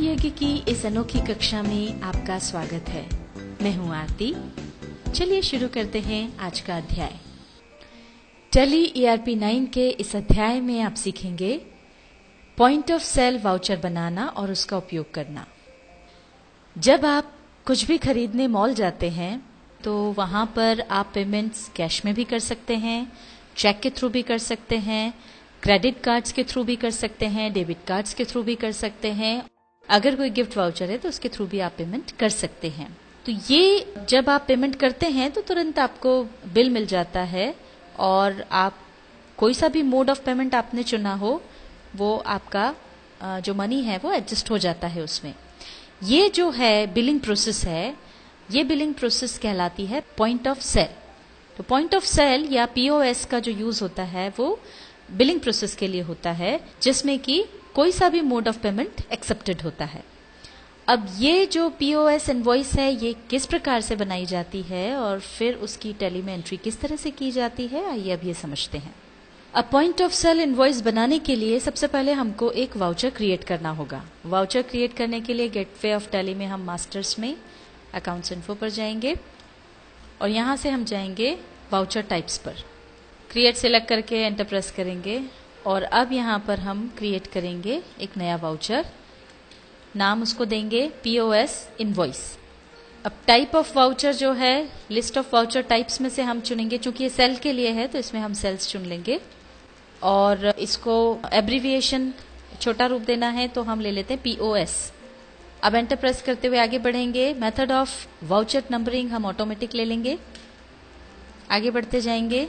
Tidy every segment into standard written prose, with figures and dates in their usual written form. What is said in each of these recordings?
यज्ञ की इस अनोखी कक्षा में आपका स्वागत है। मैं हूं आरती। चलिए शुरू करते हैं आज का अध्याय। टैली ERP 9 के इस अध्याय में आप सीखेंगे पॉइंट ऑफ सेल वाउचर बनाना और उसका उपयोग करना। जब आप कुछ भी खरीदने मॉल जाते हैं तो वहां पर आप पेमेंट्स कैश में भी कर सकते हैं, चेक के थ्रू भी कर सकते हैं, क्रेडिट कार्ड्स के थ्रू भी कर सकते हैं, डेबिट कार्ड्स के थ्रू भी कर सकते हैं। अगर कोई गिफ्ट वाउचर है तो उसके थ्रू भी आप पेमेंट कर सकते हैं। तो ये जब आप पेमेंट करते हैं तो तुरंत आपको बिल मिल जाता है और आप कोई सा भी मोड ऑफ पेमेंट आपने चुना हो वो आपका जो मनी है वो एडजस्ट हो जाता है उसमें। ये जो है बिलिंग प्रोसेस है, ये बिलिंग प्रोसेस कहलाती है पॉइंट ऑफ सेल। तो पॉइंट ऑफ सेल या POS का जो यूज होता है वो बिलिंग प्रोसेस के लिए होता है, जिसमें कि कोई सा भी मोड ऑफ पेमेंट एक्सेप्टेड होता है। अब ये जो POS इनवॉइस है ये किस प्रकार से बनाई जाती है और फिर उसकी टैली में एंट्री किस तरह से की जाती है, आइए अब ये समझते हैं। अब पॉइंट ऑफ सेल इनवॉइस बनाने के लिए सबसे पहले हमको एक वाउचर क्रिएट करना होगा। वाउचर क्रिएट करने के लिए गेटवे ऑफ टैली में हम मास्टर्स में अकाउंट्स इन्फो पर जाएंगे और यहां से हम जाएंगे वाउचर टाइप्स पर। क्रिएट सिलेक्ट करके एंटर प्रेस करेंगे और अब यहां पर हम क्रिएट करेंगे एक नया वाउचर। नाम उसको देंगे POS इनवॉइस। अब टाइप ऑफ वाउचर जो है लिस्ट ऑफ वाउचर टाइप्स में से हम चुनेंगे, चूंकि ये सेल के लिए है तो इसमें हम सेल्स चुन लेंगे और इसको एब्रीविएशन छोटा रूप देना है तो हम ले लेते हैं POS। अब एंटर प्रेस करते हुए आगे बढ़ेंगे। मेथड ऑफ वाउचर नंबरिंग हम ऑटोमेटिक ले लेंगे। आगे बढ़ते जाएंगे,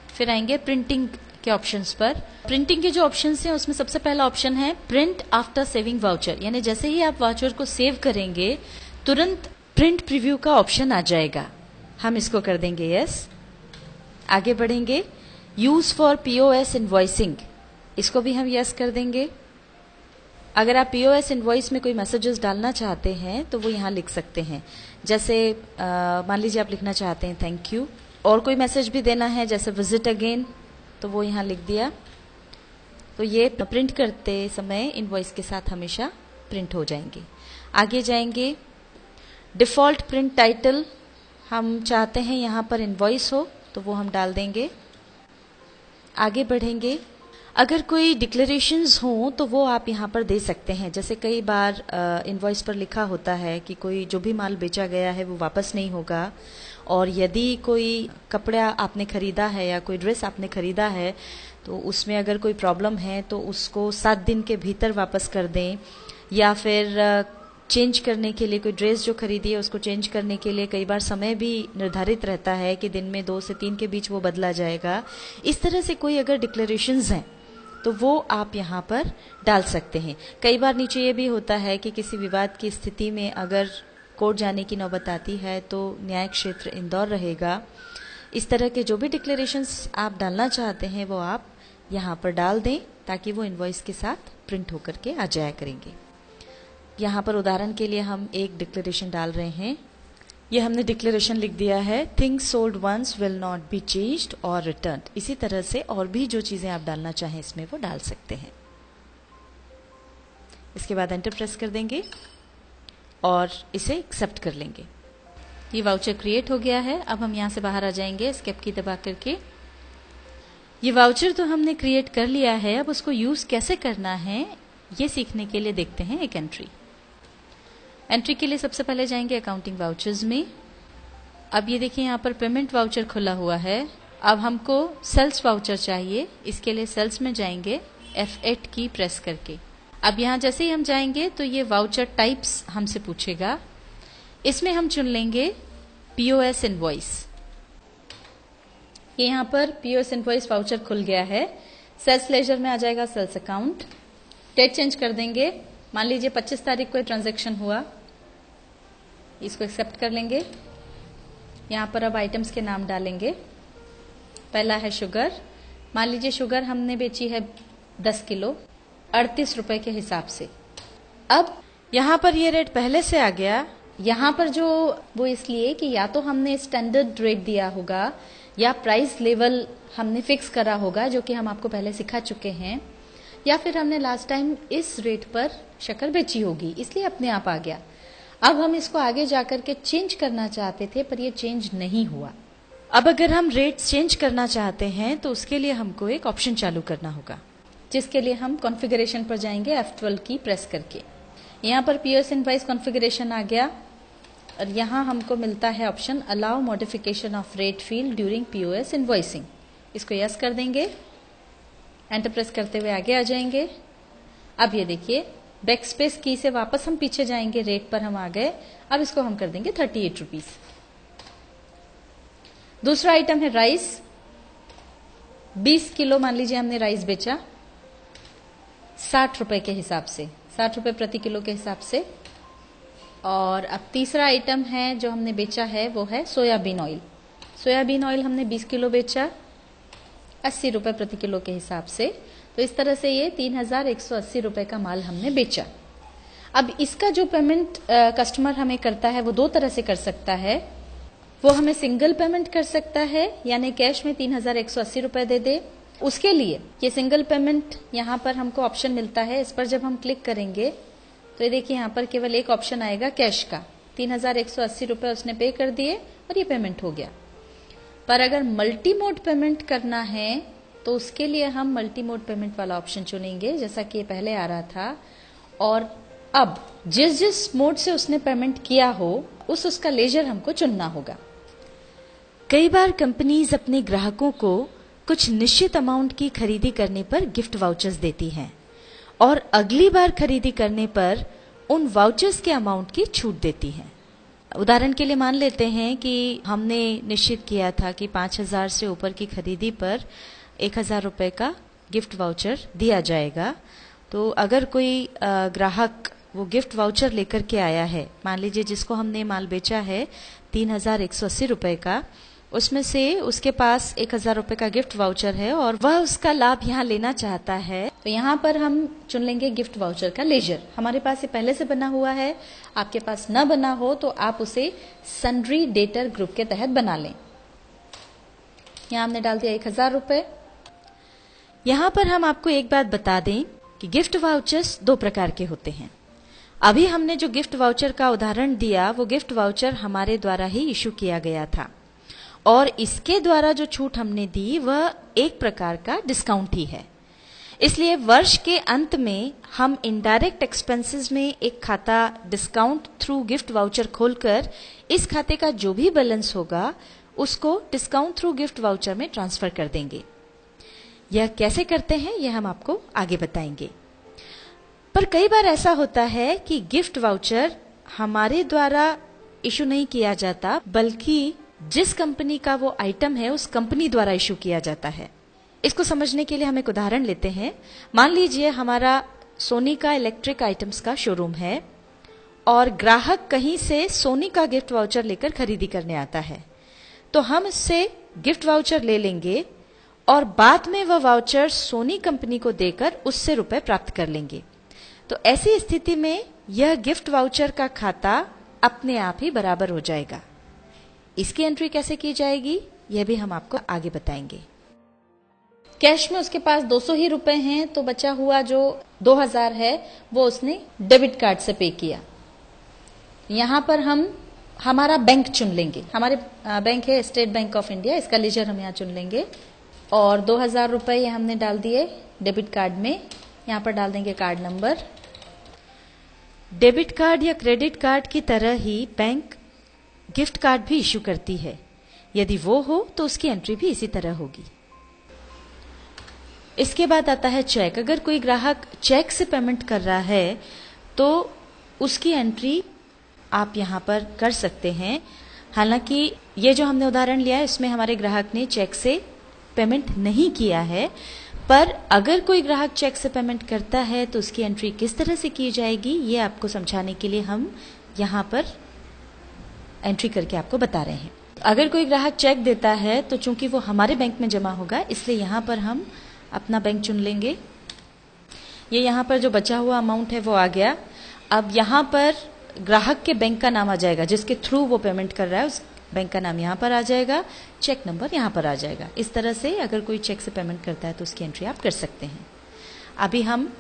फिर आएंगे प्रिंटिंग के ऑप्शंस पर। प्रिंटिंग के जो ऑप्शंस हैं उसमें सबसे पहला ऑप्शन है प्रिंट आफ्टर सेविंग वाउचर, यानी जैसे ही आप वाउचर को सेव करेंगे तुरंत प्रिंट प्रीव्यू का ऑप्शन आ जाएगा। हम इसको कर देंगे यस। आगे बढ़ेंगे, यूज फॉर POS इनवॉइसिंग, इसको भी हम यस कर देंगे। अगर आप POS इनवॉइस में कोई मैसेजेस डालना चाहते हैं तो वो यहाँ लिख सकते हैं। जैसे मान लीजिए आप लिखना चाहते हैं थैंक यू, और कोई मैसेज भी देना है जैसे विजिट अगेन तो वो यहाँ लिख दिया। तो ये प्रिंट करते समय इनवॉइस के साथ हमेशा प्रिंट हो जाएंगे। आगे जाएंगे, डिफॉल्ट प्रिंट टाइटल हम चाहते हैं यहाँ पर इनवॉइस हो तो वो हम डाल देंगे। आगे बढ़ेंगे, अगर कोई डिक्लेरेशंस हो तो वो आप यहाँ पर दे सकते हैं। जैसे कई बार इनवॉइस पर लिखा होता है कि कोई जो भी माल बेचा गया है वो वापस नहीं होगा, और यदि कोई कपड़ा आपने खरीदा है या कोई ड्रेस आपने खरीदा है तो उसमें अगर कोई प्रॉब्लम है तो उसको 7 दिन के भीतर वापस कर दें, या फिर चेंज करने के लिए कोई ड्रेस जो खरीदी है उसको चेंज करने के लिए कई बार समय भी निर्धारित रहता है कि दिन में 2 से 3 के बीच वो बदला जाएगा। इस तरह से कोई अगर डिक्लेरेशंस हैं तो वो आप यहाँ पर डाल सकते हैं। कई बार नीचे ये भी होता है कि किसी विवाद की स्थिति में अगर कोर्ट जाने की नौबत आती है तो न्याय क्षेत्र इंदौर रहेगा। इस तरह के जो भी डिक्लेरेशंस आप डालना चाहते हैं वो आप यहाँ पर डाल दें ताकि वो इनवॉइस के साथ प्रिंट होकर के आ जाया करेंगे। यहाँ पर उदाहरण के लिए हम एक डिक्लेरेशन डाल रहे हैं। ये हमने डिक्लेरेशन लिख दिया है, things sold once will not be changed और रिटर्न्ड। इसी तरह से और भी जो चीजें आप डालना चाहें इसमें वो डाल सकते हैं। इसके बाद एंटर प्रेस कर देंगे और इसे एक्सेप्ट कर लेंगे। ये वाउचर क्रिएट हो गया है। अब हम यहाँ से बाहर आ जाएंगे एस्केप की दबा करके। ये वाउचर तो हमने क्रिएट कर लिया है, अब उसको यूज कैसे करना है ये सीखने के लिए देखते हैं एक एंट्री। एंट्री के लिए सबसे पहले जाएंगे अकाउंटिंग वाउचर्स में। अब ये देखिए यहाँ पर पेमेंट वाउचर खुला हुआ है। अब हमको सेल्स वाउचर चाहिए, इसके लिए सेल्स में जाएंगे F8 की प्रेस करके। अब यहाँ जैसे ही हम जाएंगे तो ये वाउचर टाइप्स हमसे पूछेगा। इसमें हम चुन लेंगे POS इनवॉइस। ये यहाँ पर POS इनवॉइस वाउचर खुल गया है। सेल्स लेजर में आ जाएगा सेल्स अकाउंट। डेट चेंज कर देंगे। मान लीजिए 25 तारीख को ट्रांजैक्शन हुआ, इसको एक्सेप्ट कर लेंगे। यहाँ पर अब आइटम्स के नाम डालेंगे। पहला है शुगर। मान लीजिए शुगर हमने बेची है 10 किलो 38 रुपए के हिसाब से। अब यहाँ पर ये रेट पहले से आ गया। यहाँ पर जो वो इसलिए कि या तो हमने स्टैंडर्ड रेट दिया होगा या प्राइस लेवल हमने फिक्स करा होगा, जो कि हम आपको पहले सिखा चुके हैं, या फिर हमने लास्ट टाइम इस रेट पर शक्कर बेची होगी, इसलिए अपने आप आ गया। अब हम इसको आगे जाकर के चेंज करना चाहते थे, पर ये चेंज नहीं हुआ। अब अगर हम रेट चेंज करना चाहते हैं तो उसके लिए हमको एक ऑप्शन चालू करना होगा, जिसके लिए हम कॉन्फ़िगरेशन पर जाएंगे F12 की प्रेस करके। यहाँ पर पीओएस इनवॉइस कॉन्फ़िगरेशन आ गया और यहाँ हमको मिलता है option allow modification of rate field during POS invoicing. इसको यस कर देंगे, एंटर प्रेस करते हुए आगे आ जाएंगे। अब ये देखिए बैक स्पेस की से वापस हम पीछे जाएंगे, रेट पर हम आ गए। अब इसको हम कर देंगे 38 रुपीज। दूसरा आइटम है राइस, 20 किलो मान लीजिए हमने राइस बेचा 60 रुपए के हिसाब से, 60 रुपए प्रति किलो के हिसाब से। और अब तीसरा आइटम है जो हमने बेचा है वो है सोयाबीन ऑयल। सोयाबीन ऑयल हमने 20 किलो बेचा 80 रुपए प्रति किलो के हिसाब से। तो इस तरह से ये 3180 रुपए का माल हमने बेचा। अब इसका जो पेमेंट कस्टमर हमें करता है वो दो तरह से कर सकता है। वो हमें सिंगल पेमेंट कर सकता है, यानी कैश में 3180 रुपए दे दे। उसके लिए ये सिंगल पेमेंट यहाँ पर हमको ऑप्शन मिलता है। इस पर जब हम क्लिक करेंगे तो ये देखिए यहाँ पर केवल एक ऑप्शन आएगा कैश का, 3180 रुपए उसने पे कर दिए और ये पेमेंट हो गया। पर अगर मल्टी मोड पेमेंट करना है तो उसके लिए हम मल्टी मोड पेमेंट वाला ऑप्शन चुनेंगे, जैसा कि ये पहले आ रहा था। और अब जिस जिस मोड से उसने पेमेंट किया हो उसका लेजर हमको चुनना होगा। कई बार कंपनीज अपने ग्राहकों को कुछ निश्चित अमाउंट की खरीदी करने पर गिफ्ट वाउचर्स देती हैं और अगली बार खरीदी करने पर उन वाउचर्स के अमाउंट की छूट देती हैं। उदाहरण के लिए मान लेते हैं कि हमने निश्चित किया था कि 5000 से ऊपर की खरीदी पर 1000 रुपए का गिफ्ट वाउचर दिया जाएगा। तो अगर कोई ग्राहक वो गिफ्ट वाउचर लेकर के आया है, मान लीजिए जिसको हमने माल बेचा है 3180 रुपए का, उसमें से उसके पास 1000 रुपए का गिफ्ट वाउचर है और वह उसका लाभ यहाँ लेना चाहता है, तो यहाँ पर हम चुन लेंगे गिफ्ट वाउचर का लेजर। हमारे पास ये पहले से बना हुआ है, आपके पास न बना हो तो आप उसे सन्ड्री डेटर ग्रुप के तहत बना लें। यहाँ हमने डाल दिया 1000 रुपए। यहाँ पर हम आपको एक बात बता दें कि गिफ्ट वाउचर्स दो प्रकार के होते हैं। अभी हमने जो गिफ्ट वाउचर का उदाहरण दिया वो गिफ्ट वाउचर हमारे द्वारा ही इशू किया गया था और इसके द्वारा जो छूट हमने दी वह एक प्रकार का डिस्काउंट ही है। इसलिए वर्ष के अंत में हम इनडायरेक्ट एक्सपेंसेस में एक खाता डिस्काउंट थ्रू गिफ्ट वाउचर खोलकर इस खाते का जो भी बैलेंस होगा उसको डिस्काउंट थ्रू गिफ्ट वाउचर में ट्रांसफर कर देंगे। यह कैसे करते हैं यह हम आपको आगे बताएंगे। पर कई बार ऐसा होता है कि गिफ्ट वाउचर हमारे द्वारा इशू नहीं किया जाता, बल्कि जिस कंपनी का वो आइटम है उस कंपनी द्वारा इशू किया जाता है। इसको समझने के लिए हम एक उदाहरण लेते हैं। मान लीजिए हमारा सोनी का इलेक्ट्रिक आइटम्स का शोरूम है और ग्राहक कहीं से सोनी का गिफ्ट वाउचर लेकर खरीदी करने आता है, तो हम इससे गिफ्ट वाउचर ले लेंगे और बाद में वह वाउचर सोनी कंपनी को देकर उससे रुपए प्राप्त कर लेंगे। तो ऐसी स्थिति में यह गिफ्ट वाउचर का खाता अपने आप ही बराबर हो जाएगा। इसकी एंट्री कैसे की जाएगी यह भी हम आपको आगे बताएंगे। कैश में उसके पास 200 ही रुपए हैं, तो बचा हुआ जो 2000 है वो उसने डेबिट कार्ड से पे किया। यहां पर हम हमारा बैंक चुन लेंगे। हमारे बैंक है स्टेट बैंक ऑफ इंडिया, इसका लेजर हम यहाँ चुन लेंगे और 2000 रुपए ये हमने डाल दिए डेबिट कार्ड में। यहाँ पर डाल देंगे कार्ड नंबर। डेबिट कार्ड या क्रेडिट कार्ड की तरह ही बैंक गिफ्ट कार्ड भी इशू करती है। यदि वो हो तो उसकी एंट्री भी इसी तरह होगी। इसके बाद आता है चेक। अगर कोई ग्राहक चेक से पेमेंट कर रहा है तो उसकी एंट्री आप यहां पर कर सकते हैं। हालांकि ये जो हमने उदाहरण लिया है इसमें हमारे ग्राहक ने चेक से पेमेंट नहीं किया है, पर अगर कोई ग्राहक चेक से पेमेंट करता है तो उसकी एंट्री किस तरह से की जाएगी ये आपको समझाने के लिए हम यहां पर एंट्री करके आपको बता रहे हैं। अगर कोई ग्राहक चेक देता है तो चूंकि वो हमारे बैंक में जमा होगा, इसलिए यहां पर हम अपना बैंक चुन लेंगे। ये यहां पर जो बचा हुआ अमाउंट है वो आ गया। अब यहां पर ग्राहक के बैंक का नाम आ जाएगा, जिसके थ्रू वो पेमेंट कर रहा है उस बैंक का नाम यहाँ पर आ जाएगा, चेक नंबर यहाँ पर आ जाएगा। इस तरह से अगर कोई चेक से पेमेंट करता है तो उसकी एंट्री आप कर सकते हैं। अभी हम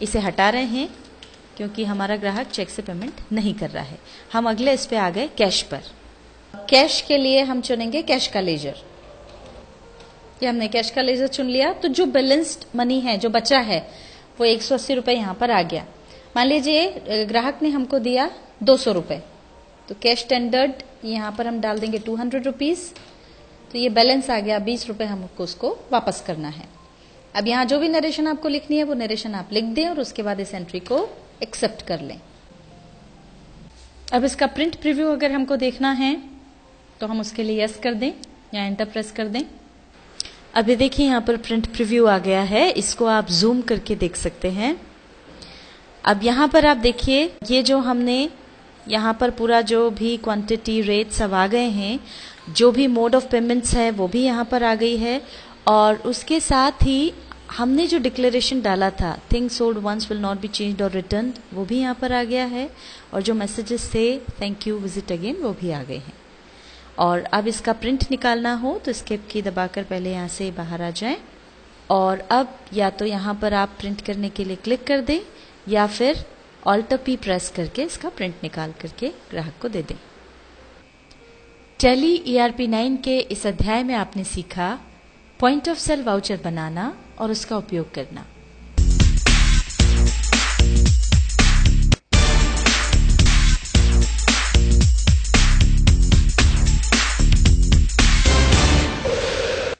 इसे हटा रहे हैं क्योंकि हमारा ग्राहक चेक से पेमेंट नहीं कर रहा है। हम अगले इस पे आ गए कैश पर। कैश के लिए हम चुनेंगे कैश का लेजर। ये हमने कैश का लेजर चुन लिया, तो जो बैलेंस्ड मनी है, जो बचा है, वो 180 रुपए यहाँ पर आ गया। मान लीजिए ग्राहक ने हमको दिया 200 रुपए, तो कैश टेंडर्ड यहाँ पर हम डाल देंगे 200 रुपीज। तो ये बैलेंस आ गया 20 रुपए, हमको उसको वापस करना है। अब यहाँ जो भी नरेशन आपको लिखनी है वो नरेशन आप लिख दें और उसके बाद इस एंट्री को एक्सेप्ट कर लें। अब इसका प्रिंट प्रीव्यू अगर हमको देखना है तो हम उसके लिए यस कर दें या एंटर प्रेस कर दें। अभी देखिए यहाँ पर प्रिंट प्रीव्यू आ गया है, इसको आप जूम करके देख सकते हैं। अब यहाँ पर आप देखिए ये जो हमने यहाँ पर पूरा जो भी क्वांटिटी रेट सब आ गए हैं, जो भी मोड ऑफ पेमेंट्स है वो भी यहाँ पर आ गई है, और उसके साथ ही हमने जो डिक्लेरेशन डाला था things sold once will not be changed और रिटर्न, वो भी यहाँ पर आ गया है, और जो मैसेजेस थे थैंक यू विजिट अगेन वो भी आ गए हैं। और अब इसका प्रिंट निकालना हो तो एस्केप की दबाकर पहले यहाँ से बाहर आ जाएं, और अब या तो यहाँ पर आप प्रिंट करने के लिए क्लिक कर दें या फिर Alt P प्रेस करके इसका प्रिंट निकाल करके ग्राहक को दे दें। टैली ERP 9 के इस अध्याय में आपने सीखा पॉइंट ऑफ सेल वाउचर बनाना और उसका उपयोग करना।